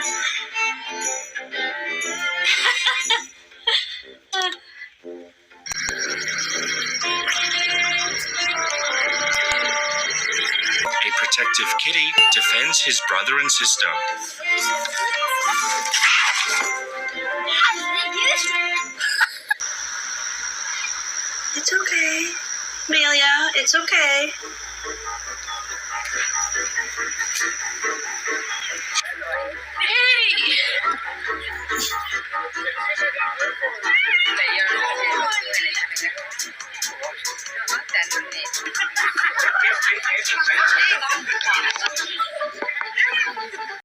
A protective kitty defends his brother and sister. It's okay, Amelia. It's okay.